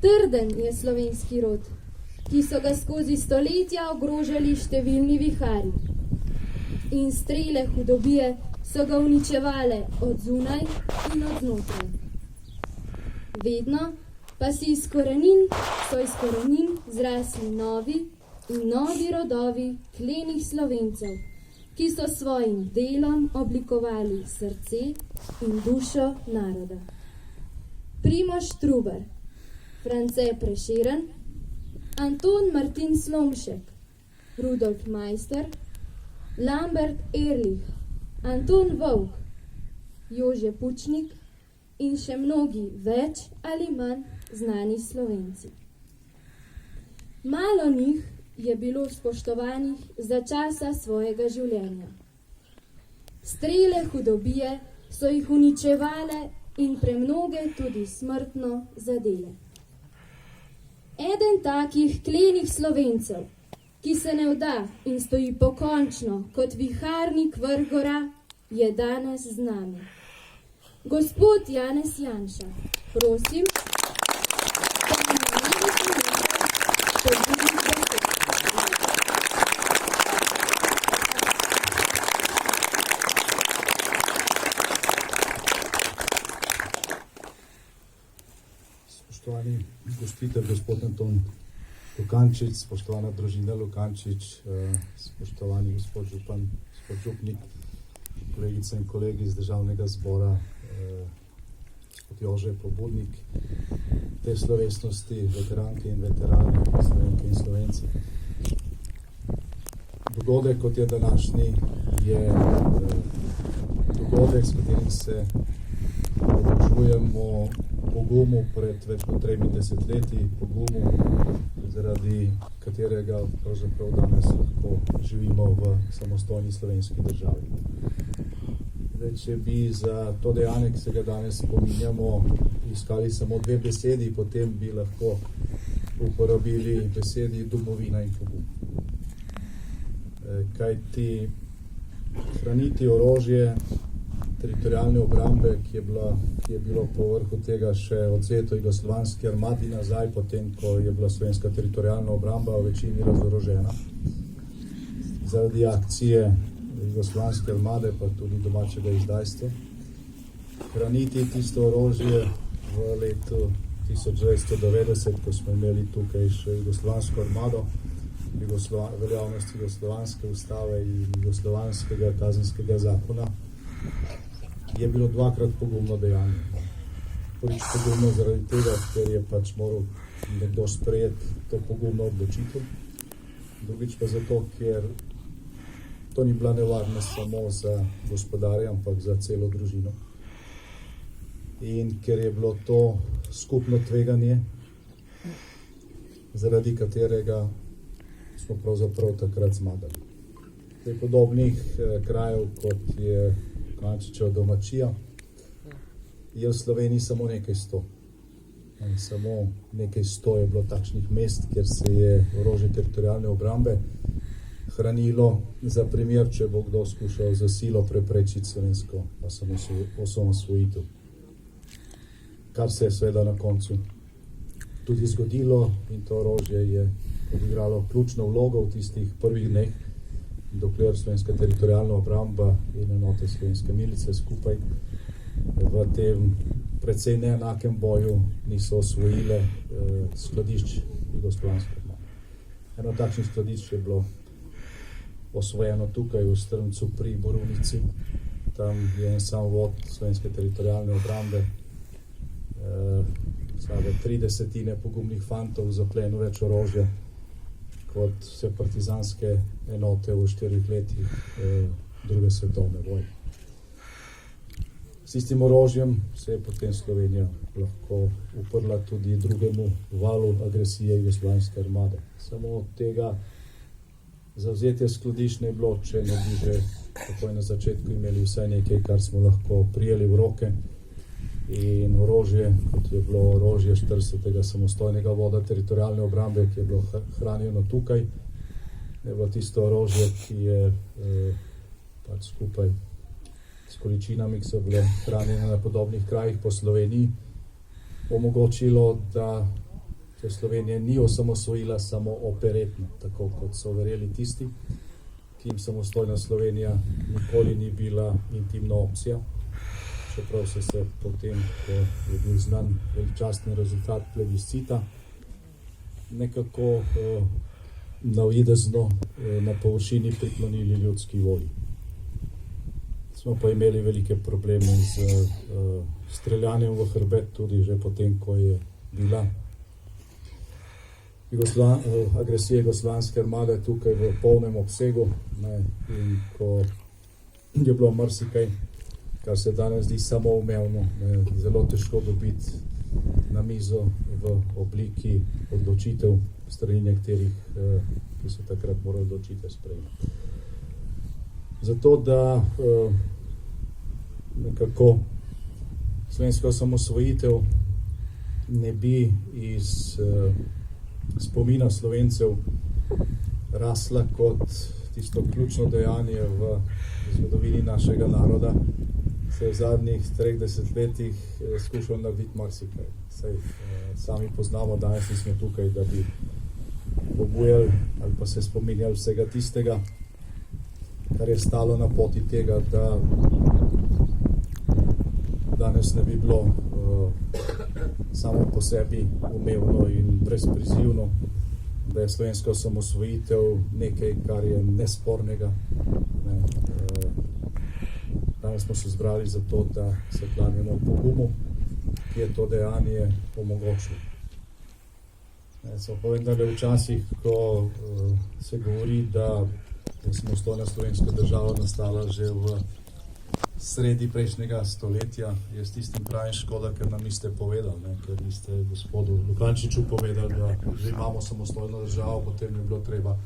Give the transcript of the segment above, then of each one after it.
Trden je slovenski rod, ki so ga skozi stoletja ogrožali številni vihari. In strele hudobije so ga uničevale od zunaj in od znotraj. Vedno pa so iz korenin zrasli novi in novi rodovi klenih Slovencev, ki so svojim delom oblikovali srce in dušo naroda. Primož Trubar, France Prešeren, Anton Martin Slomšek, Rudolf Meister, Lambert Ehrlich, Anton Vovk, Jože Pučnik in še mnogi več ali manj znani Slovenci. Malo njih je bilo spoštovanih za časa svojega življenja. Strele hudobije so jih uničevale in premnoge tudi smrtno zadele. Eden takih klenih Slovencev, ki se ne vda in stoji pokončno kot viharnik vrh gora, je danes z nami. Gospod Janez Janša, prosim, da mi navedete nekaj spodbudnih besed. Spoštovani gostitelj, gospod Anton Lukančič, spoštovana družina Lukančič, spoštovani gospod župan, gospod župnik, kolegice in kolegi iz državnega zbora, gospod Jože pobudnik te slovesnosti, veteranke in veterani, Slovenke in Slovenci. Dogodek, kot je današnji, je dogodek, s katerim se pridružujemo pogumu pred več kot 3 desetletji, pogumu, zaradi katerega pravzaprav danes lahko živimo v samostojni slovenski državi. Zdaj, če bi za to dejanje, ki se ga danes spominjamo, iskali samo 2 besedi, potem bi lahko uporabili besedi domovina in pogum. Kajti hraniti orožje teritorialne obrambe, ki je bilo po vrhu tega še odvzeto jugoslovanski armadi nazaj, potem ko je bila slovenska teritorialna obramba v večini razorožena. Zaradi akcije jugoslovanske armade, pa tudi domačega izdajstva. Hraniti tisto orožje v letu 1990, ko smo imeli tukaj še jugoslovansko armado, veljavnost jugoslovanske ustave in jugoslovanskega kazenskega zakona, je bilo 2-krat pogumno dejanje. Prvič pogumno zaradi tega, ker je pač moral nekdo sprejeti to pogumno odločitev. Drugič pa zato, ker to ni bila nevarnost samo za gospodarja, ampak za celo družino. In ker je bilo to skupno tveganje, zaradi katerega smo pravzaprav takrat zmagali. Zdaj, podobnih krajev, kot je Lukančičeva domačija, je v Sloveniji samo nekaj 100. Samo nekaj 100 je bilo takšnih mest, kjer se je orožje teritorialne obrambe hranilo za primer, če bo kdo skušal za silo preprečiti slovensko osamosvojitev. Kar se je seveda na koncu tudi zgodilo in to orožje je odigralo ključno vlogo v tistih prvih dneh, dokler slovenska teritorialna obramba in enote slovenske milice skupaj v tem precej neenakem boju niso osvojile skladišč jugoslovanske armade. Eno takšnih skladišč je bilo osvojeno tukaj v Strmcu pri Borovnici. Tam je en sam vod slovenske teritorialne obrambe, slabe 30 pogumnih fantov zaplenil več orožja kot vse partizanske enote v 4 letih druge svetovne vojne. S tistim orožjem se je potem Slovenija lahko uprla tudi drugemu valu agresije jugoslovanske armade. Samo tega zavzetja skladišč ne bilo, če ne bi že takoj na začetku imeli vsaj nekaj, kar smo lahko prijeli v roke. In orožje, kot je bilo orožje 40. samostojnega voda teritorialne obrambe, ki je bilo hranjeno tukaj, je bilo tisto orožje, ki je pač skupaj s količinami, ki so bile hranjene na podobnih krajih po Sloveniji, omogočilo, da ker Slovenija ni osamosvojila samo operetno, tako kot so verjeli tisti, ki jim samostojna Slovenija nikoli ni bila intimna opcija, čeprav so se potem, ko je bil znan veličastni rezultat plebiscita, nekako navidezno na površini priklonili ljudski volji. Smo pa imeli velike probleme z streljanjem v hrbet, tudi že potem, ko je bila agresija jugoslovanske armade tukaj v polnem obsegu, ne, in ko je bilo marsikaj, kar se danes zdi samoumevno, zelo težko dobiti na mizo v obliki odločitev strani nekaterih, ki so takrat morali odločitev sprejeti. Zato, da nekako slovenska osamosvojitev ne bi iz spomina Slovencev rasla kot tisto ključno dejanje v zgodovini našega naroda, se je v zadnjih 30 letih skušal narediti marsikaj. Sami poznamo, danes nismo tukaj, da bi obujali ali pa se spominjali vsega tistega, kar je stalo na poti tega, da danes ne bi bilo samo po sebi umevno in brezprizivno, da je slovenska osamosvojitev nekaj, kar je nespornega. Danes smo se zbrali zato, da se klanjamo pogumu, ki je to dejanje omogočil. So pa vendar včasih, ko se govori, da je samostojna slovenska država nastala že v sredi prejšnjega stoletja, jaz tistim pravim škoda, ker nam niste povedali, ker niste gospodu Lukančiču povedali, da že imamo samostojno državo, potem je bilo treba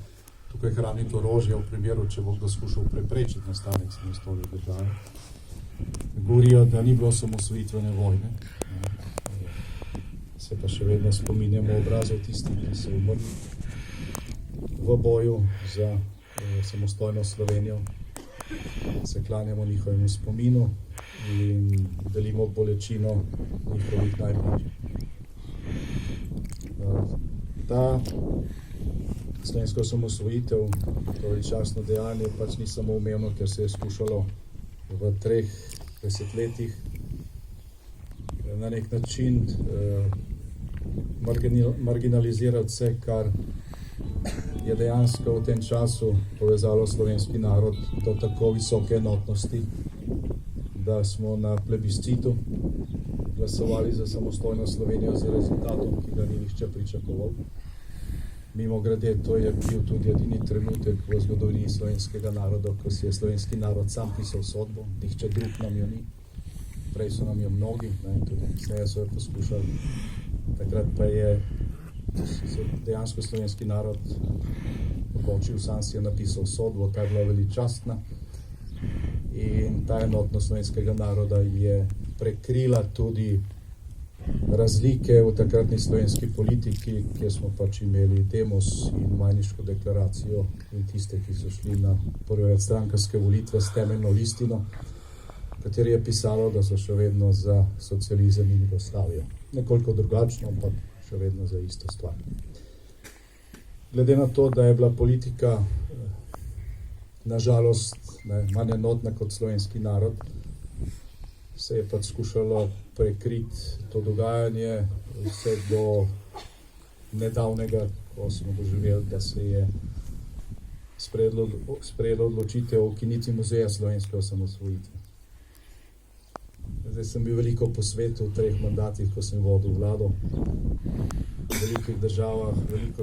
tukaj hraniti orožje v primeru, če bo kdo skušal preprečiti nastanek samostojne države. Govorijo, da ni bilo samosvojitvene vojne. Se pa še vedno spominjamo obrazov tistih, ki so umrli v boju za samostojno Slovenijo. Se klanjamo njihovemu spominu in delimo bolečino njihovih najbližjih. Ta slovenska osamosvojitev, to veličastno dejanje, pač ni samo umevno, ker se je skušalo v 3 desetletjih na nek način marginalizirati vse, kar je dejansko v tem času povezalo slovenski narod do tako visoke enotnosti, da smo na plebiscitu glasovali za samostojno Slovenijo z rezultatom, ki ga ni nihče pričakoval. Mimogrede, to je bil tudi edini trenutek v zgodovini slovenskega naroda, ko si je slovenski narod sam pisal sodbo, nihče drug nam jo ni. Prej so nam jo mnogi, tudi kasneje so jo poskušali. Takrat pa je dejansko slovenski narod odločil, sam si je napisal sodbo, ta je bila veličastna in ta enotnost slovenskega naroda je prekrila tudi razlike v takratni slovenski politiki, kjer smo pač imeli Demos in Majniško deklaracijo in tiste, ki so šli na prve večstrankarske volitve s temeljno listino, v kateri je pisalo, da so še vedno za socializem in Jugoslavijo. Nekoliko drugačno, ampak še vedno za isto stvar. Glede na to, da je bila politika nažalost manj enotna kot slovenski narod, se je pač skušalo prekriti to dogajanje vse do nedavnega, ko smo doživeli, da se je sprejelo odločitev o ukinitvi muzeja slovenske osamosvojitve. Zdaj sem bil veliko po svetu v 3 mandatih, ko sem vodil vlado. V veliko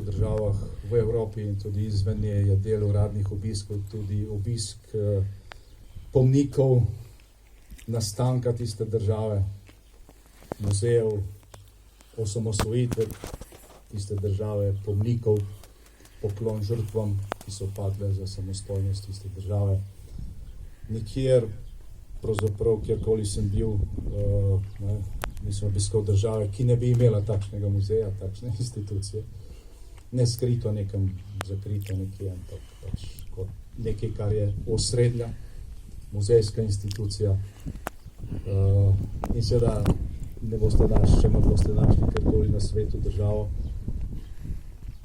državah v Evropi in tudi izven nje je del uradnih obiskov, tudi obisk pomnikov nastanka tiste države, muzejev osamosvojitve tiste države, pomnikov, poklon žrtvam, ki so padle za samostojnost tiste države. Nikjer, pravzaprav, kjerkoli sem bil, nisem obiskal države, ki ne bi imela takšnega muzeja, takšne institucije. Ne skrito nekam, zakrito nekje, ampak pač kot nekaj, kar je osrednja muzejska institucija. In seveda ne boste našli, če boste našli kjerkoli na svetu državo,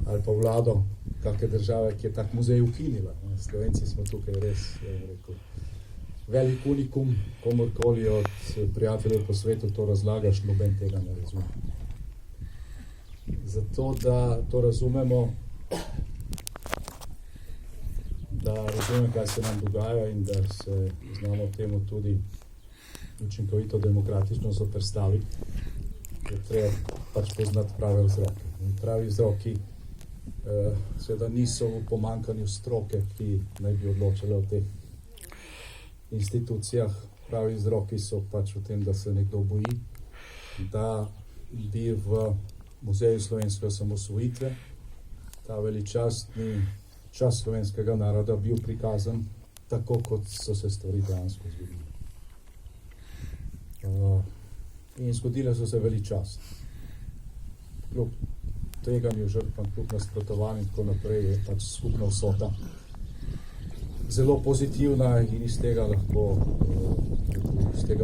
ali pa vlado kakšne države, ki je tak muzej ukinila. Slovenci smo tukaj res, rekel, velik unikum, komorkoli od prijateljev po svetu to razlagaš, noben tega ne razume. Zato, da to razumemo, kaj se nam dogaja in da se znamo temu tudi učinkovito demokratično zoperstaviti, je treba pač poznati prave vzroke. In pravi vzroki seveda niso v pomanjkanju stroke, ki naj bi odločala o teh institucijah. Pravi vzroki so pač v tem, da se nekdo boji, da bi v Muzeju slovenske osamosvojitve ta veličastni čas slovenskega naroda bil prikazan tako, kot so se stvari dejansko zgodile. In zgodile so se veličastno. Kljub tveganju, žrtvam, kljub nasprotovanju in tako naprej je pač skupna vsota zelo pozitivna in iz tega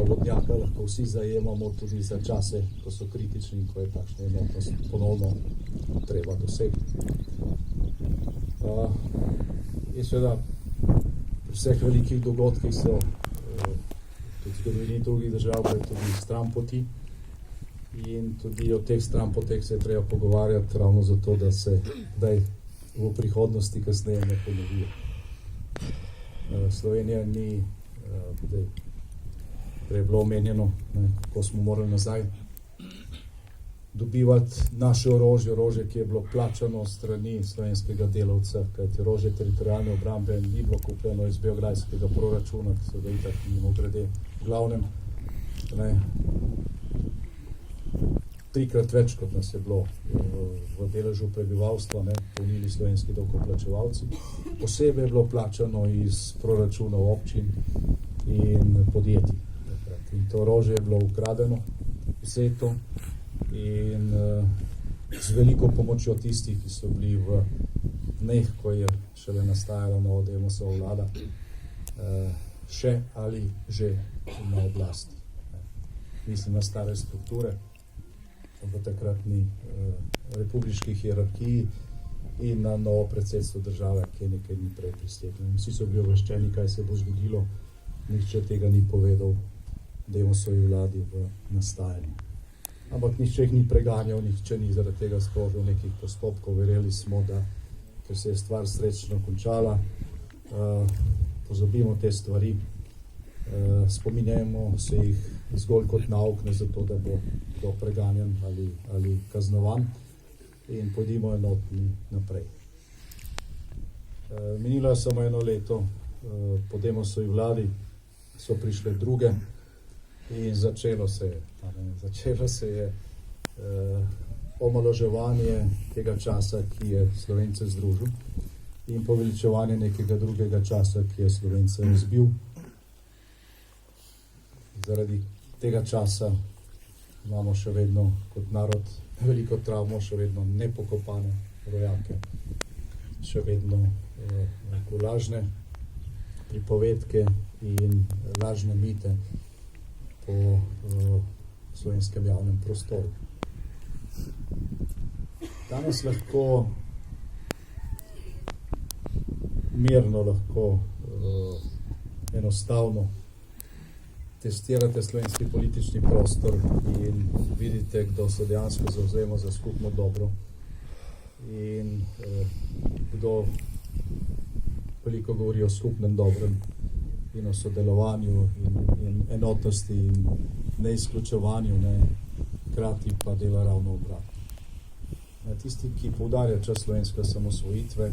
vodnjaka lahko vsi zajemamo tudi za čase, ko so kritični in ko je takšna enotnost ponovno treba dosegti. In seveda pri vseh velikih dogodkih so tudi v zgodovini drugih držav tudi stranpoti in tudi o teh stranpoteh se je treba pogovarjati ravno zato, da se kdaj v prihodnosti kasneje ne ponovijo. Slovenija ni, prej je bilo omenjeno, kako smo morali nazaj dobivati naše orožje, ki je bilo plačano strani slovenskega delavca, kajti orožje teritorialne obrambe ni bilo kupljeno iz beograjskega proračuna, ki so ga itak mimogrede v glavnem. Trikrat več, kot nas je bilo v deležu prebivalstva, polnili slovenski davkoplačevalci. Posebej je bilo plačano iz proračunov občin in podjetij. In to orožje je bilo ukradeno, vzeto in z veliko pomočjo tistih, ki so bili v dneh, ko je šele nastajala nova Demosova vlada, še ali že na oblasti. Mislim na stare strukture v takratni republiški hierarhiji in na novo predsedstvo države, ki je nekaj dni prej priseglo. Vsi so bili obveščeni, kaj se bo zgodilo, nihče tega ni povedal Demosovi vladi v nastajanju. Ampak nihče jih ni preganjal, nihče ni zaradi tega sprožil nekih postopkov. Verjeli smo, da ker se je stvar srečno končala, pozabimo te stvari, spominjajmo se jih zgolj kot nauk, ne zato, da bo kdo preganjan ali kaznovan in pojdimo enotni naprej. Minilo je samo eno leto, po Demosovi vladi so prišle druge in začelo se je omalovaževanje tega časa, ki je Slovence združil, in poveličevanje nekega drugega časa, ki je Slovence razbil. Zaradi tega časa imamo še vedno kot narod veliko travmo, še vedno nepokopane rojake, še vedno lažne pripovedke in lažne mite po slovenskem javnem prostoru. Danes lahko mirno, enostavno testirate slovenski politični prostor in vidite, kdo se dejansko zavzema za skupno dobro in kdo veliko govori o skupnem dobrem in o sodelovanju in enotnosti in neizključevanju, hkrati pa dela ravno obratno. Tisti, ki poudarja čas slovenske osamosvojitve,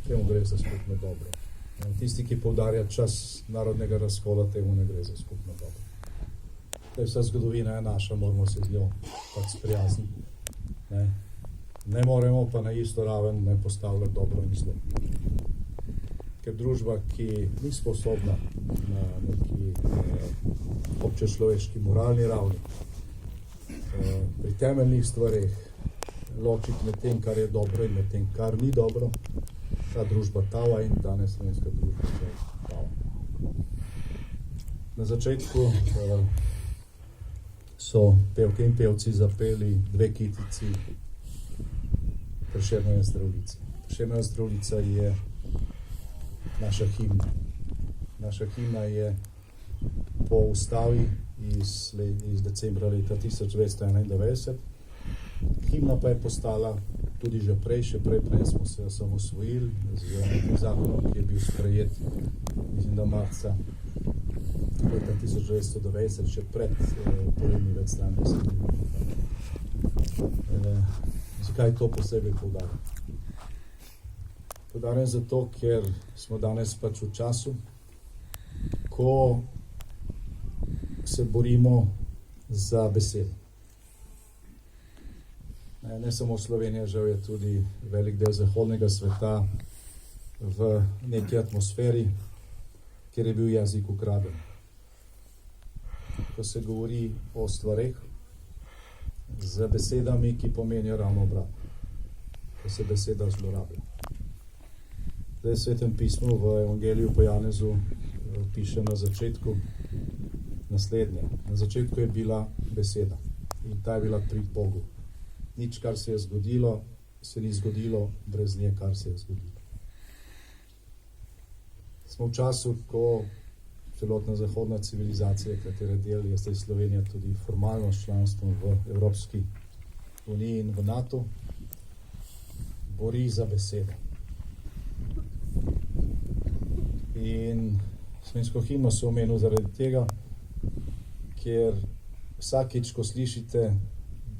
temu gre za skupno dobro. Tisti, ki poudarja čas narodnega razkola, temu ne gre za skupno dobro. Vsa zgodovina je naša, moramo se z njo pač sprijazniti. Ne moremo pa na isto raven ne postavljati dobro in zlo. Ker družba, ki ni sposobna na neki občečloveški moralni ravni, pri temeljnih stvareh ločiti med tem, kar je dobro in med tem, kar ni dobro, ta družba tava in danes slovenska družba tava. Na začetku so pevke in pevci zapeli dve kitici Prešernova Zdravljica. Prešernova Zdravljica je naša himna. Naša himna je po ustavi iz decembra leta 1991. Himna pa je postala tudi že prej, prej smo se osamosvojili z zakonom, ki je bil sprejet, mislim, da marca leta 1990, še pred prvimi večstranskimi sredini. Zakaj to posebej poudarjam? Poudarjam zato, ker smo danes pač v času, ko se borimo za besedo. Ne samo Slovenija, žal je tudi velik del zahodnega sveta v neki atmosferi, kjer je bil jezik ukraden. Ko se govori o stvareh z besedami, ki pomenijo ravno obratno, ko se beseda zlorablja. Zdaj v Svetem pismu v Evangeliju po Janezu piše na začetku naslednje. Na začetku je bila beseda in ta je bila pri Bogu. Nič, kar se je zgodilo, se ni zgodilo brez nje, kar se je zgodilo. Smo v času, ko celotna zahodna civilizacija, katere del je zdaj Slovenija tudi formalno s članstvom v Evropski uniji in v NATO, bori za besedo. In slovensko himno se omenil zaradi tega, ker vsakič, ko slišite,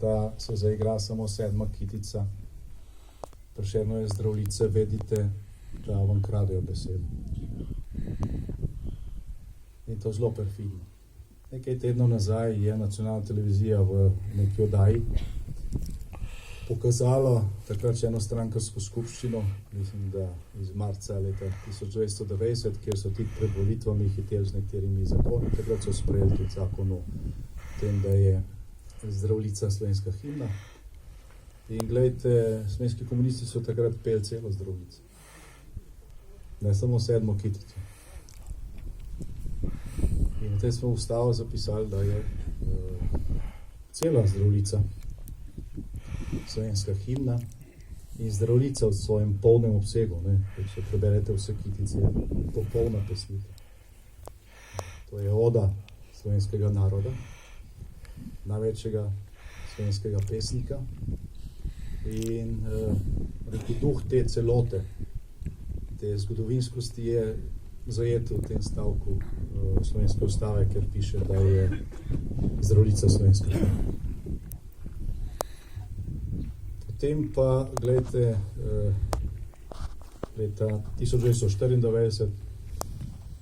da se zaigra samo 7. kitica Prešernove Zdravljice, vedite, da vam kradejo besedo. In to zelo perfidno. Nekaj tednov nazaj je nacionalna televizija v neki oddaji pokazala takrat še eno strankarsko skupščino, mislim, da iz marca leta 1990, kjer so tik pred volitvami hiteli z nekaterimi zakoni. Takrat so sprejeli tudi zakon o tem, da je Zdravljica slovenska himna. In glejte, slovenski komunisti so takrat peli celo Zdravljico. Ne samo 7. kitico. In te smo v ustavo zapisali, da je cela Zdravljica slovenska himna in Zdravljica v svojem polnem obsegu, ne, če preberete vse kitice, je popolna pesnika. To je oda slovenskega naroda, največjega slovenskega pesnika in duh te celote, te zgodovinskosti je zajet v tem stavku slovenske ustave, ker piše, da je Zdravljica slovenska himna. Potem pa, gledajte, leta 1994,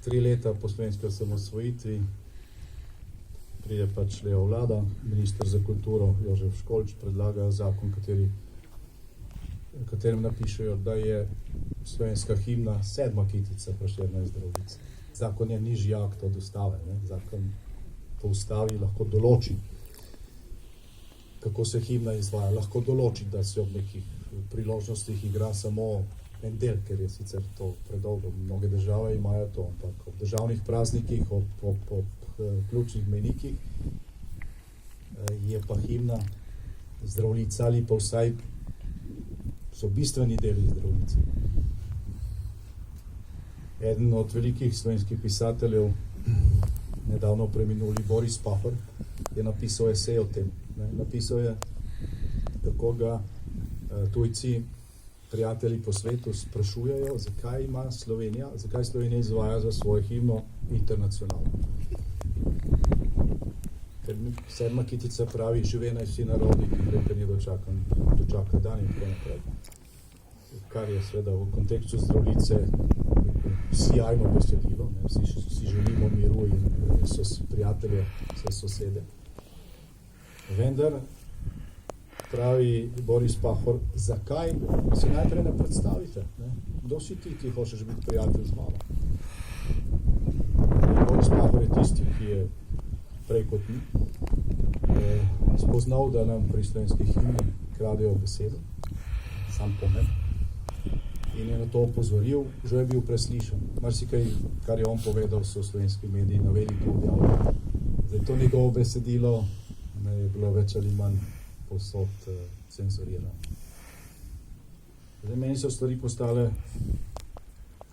3 leta po slovenski osamosvojitvi, pride pač leva vlada, minister za kulturo Jožef Školč predlaga zakon, katerem napišejo, da je slovenska himna 7. kitica Prešernove Zdravljice. Zakon je nižji akt od ustave. Ne? Zakon po ustavi lahko določi, kako se himna izvaja. Lahko določi, da se ob nekih priložnostih igra samo en del, ker je sicer to predolgo. Mnoge države imajo to, ampak ob državnih praznikih, ob ključnih mejnikih je pa himna Zdravljica ali pa vsaj so bistveni deli Zdravljice. Eden od velikih slovenskih pisateljev, nedavno preminuli Boris Pahor, je napisal esej o tem. Napisal je, kako ga tujci, prijatelji po svetu sprašujejo, zakaj Slovenija izvaja za svojo himno internacionalno. Ker 7. kitica pravi, žive naj vsi narodi, ki prepeni dočaka dan in tako naprej. Kar je seveda v kontekstu Zdravljice sjajno besedilo, vsi želimo miru in prijatelje, vse sosede. Vendar, pravi Boris Pahor, zakaj se najprej ne predstavite? Kdo si ti, ki hočeš biti prijatelj z mano? Boris Pahor je tisti, ki je prej kot mi spoznal, da nam pri slovenski himni kradejo besedo, sam pomen, in je na to opozoril, že je bil preslišan. Marsikaj, kar je on povedal, so slovenski mediji na veliko objavili. Zdaj to njegovo besedilo je bilo več ali manj povsod cenzurirano. Zdaj, meni so stvari postale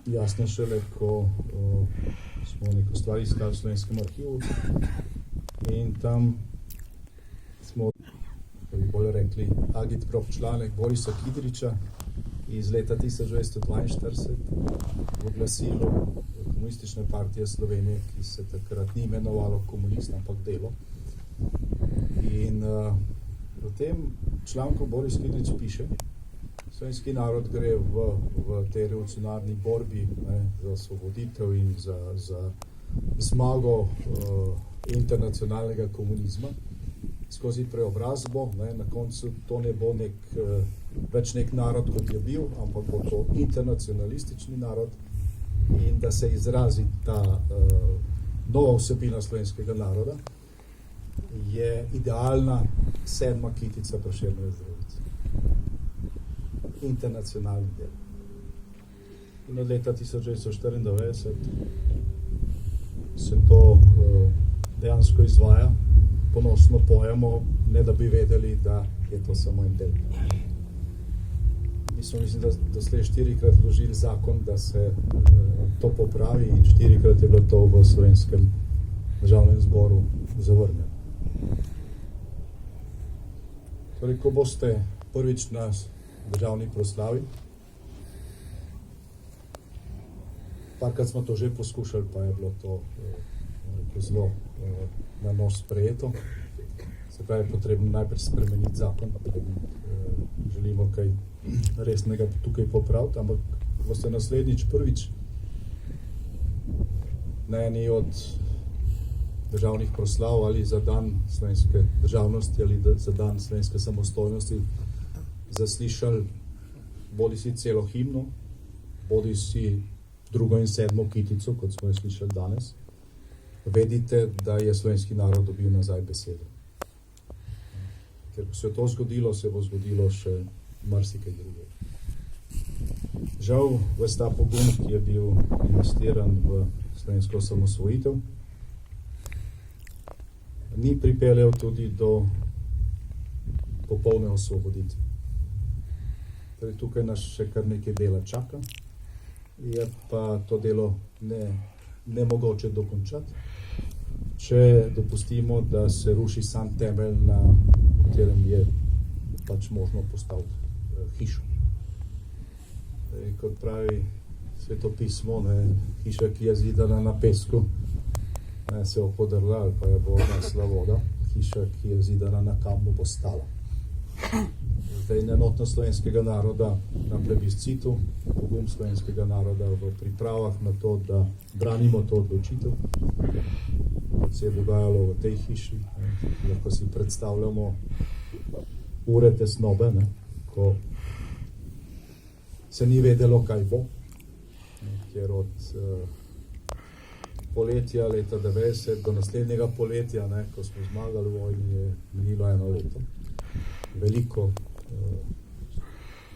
jasne šele, ko smo neko stvar iskali v Slovenskem arhivu in tam smo, da bi bolj rekli, agitprop članek Borisa Kidriča iz leta 1942 v glasilu Komunistične partije Slovenije, ki se takrat ni imenovalo Komunist, ampak Delo. In v tem članku Boris Kidrič piše, slovenski narod gre v tej revolucionarni borbi, ne, za osvoboditev in za zmago internacionalnega komunizma skozi preobrazbo. Ne, na koncu to ne bo več nek narod, kot je bil, ampak bo to internacionalistični narod in da se izrazi ta nova vsebina slovenskega naroda, je idealna 7. kitica Prešernove Zdravljice. Internacionalni del. In od leta 1994 se to dejansko izvaja, ponosno pojemo, ne da bi vedeli, da je to samo en del. Mi smo, mislim, da slej 4-krat vložili zakon, da se to popravi in 4-krat je bilo to v Slovenskem državnem zboru zavrnjeno. Torej, ko boste prvič na državni proslavi, parkrat smo to že poskušali, pa je bilo to zelo na nos sprejeto. Se pravi, potrebno najprej spremeniti zakon, želimo kaj resnega tukaj popraviti, ampak boste naslednjič prvič na eni od državnih proslav ali za dan slovenske državnosti ali za dan slovenske samostojnosti zaslišali bodi si celo himno, bodi si 2. in 7. kitico, kot smo jo slišali danes, vedite, da je slovenski narod dobil nazaj besedo. Ker ko se je to zgodilo, se bo zgodilo še marsikaj drugo. Žal, ves ta pogum, ki je bil investiran v slovensko osamosvojitev, ni pripeljal tudi do popolne osvoboditve. Torej, tukaj nas še kar nekaj dela čaka, je pa to delo nemogoče dokončati, če dopustimo, da se ruši sam temelj, na katerem je pač možno postaviti hišo. Kot pravi Sveto pismo, hiša, ki je zidana na pesku, se bo podrla ali pa je bo odnesla voda, hiša, ki je zidana na kamnu, bo stala. Zdaj, enotnost slovenskega naroda na plebiscitu, pogum slovenskega naroda v pripravah na to, da branimo to odločitev, kot se je dogajalo v tej hiši. Lahko si predstavljamo ure tesnobe, ko se ni vedelo, kaj bo, ker od poletja leta 90 do naslednjega poletja, ko smo zmagali v vojni, je minilo 1 leto. Veliko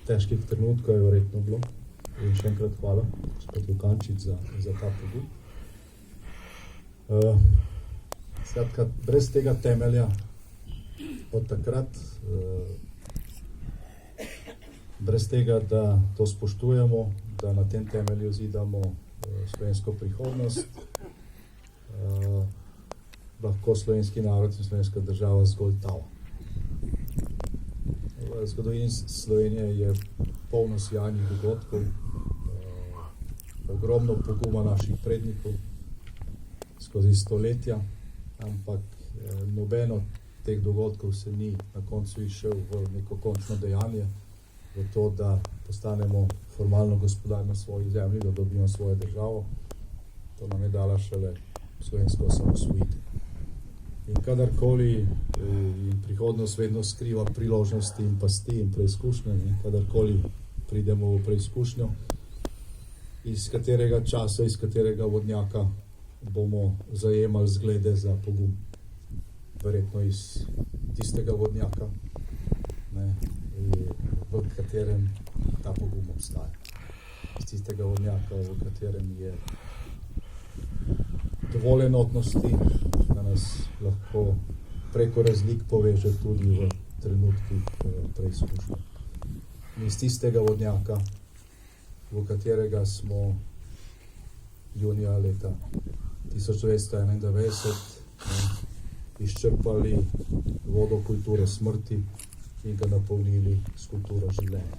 težkih trenutkov je verjetno bilo. In še enkrat hvala, gospod Lukančič, za ta pogum. Skratka, brez tega temelja od takrat, brez tega, da to spoštujemo, da na tem temelju zidamo slovensko prihodnost, lahko slovenski narod in slovenska država zgolj tava. V zgodovini Slovenije je polno sijajnih dogodkov, ogromno poguma naših prednikov skozi stoletja, ampak noben od teh dogodkov se ni na koncu išel v neko končno dejanje, v to, da postanemo formalno gospodar na svoji zemlji, da dobimo svojo državo. To nam je dala šele slovensko osamosvojitev. In kadarkoli prihodnost vedno skriva priložnosti in pasti in preizkušnje, kadarkoli pridemo v preizkušnjo, iz katerega časa, iz katerega vodnjaka bomo zajemali zglede za pogum. Verjetno iz tistega vodnjaka, v katerem ta pogum obstaja. Iz tistega vodnjaka, v katerem je dovolj enotnosti, da nas lahko preko razlik poveže tudi v trenutkih preizkušnje. iz tistega vodnjaka, v katerega smo junija leta 1991 izčrpali vodo kulture smrti in ga napolnili s kulturo življenja.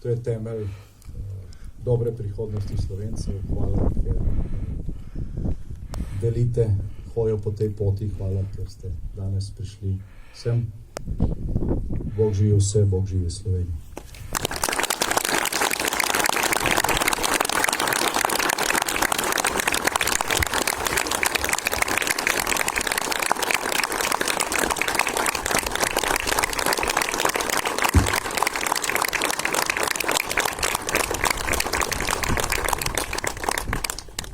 To je temelj dobre prihodnosti Slovencev. Hvala, ker delite hojo po tej poti. Hvala, ker ste danes prišli sem. Bog živi vse, Bog živi Slovenija.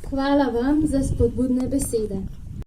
Hvala vam za spodbudne besede.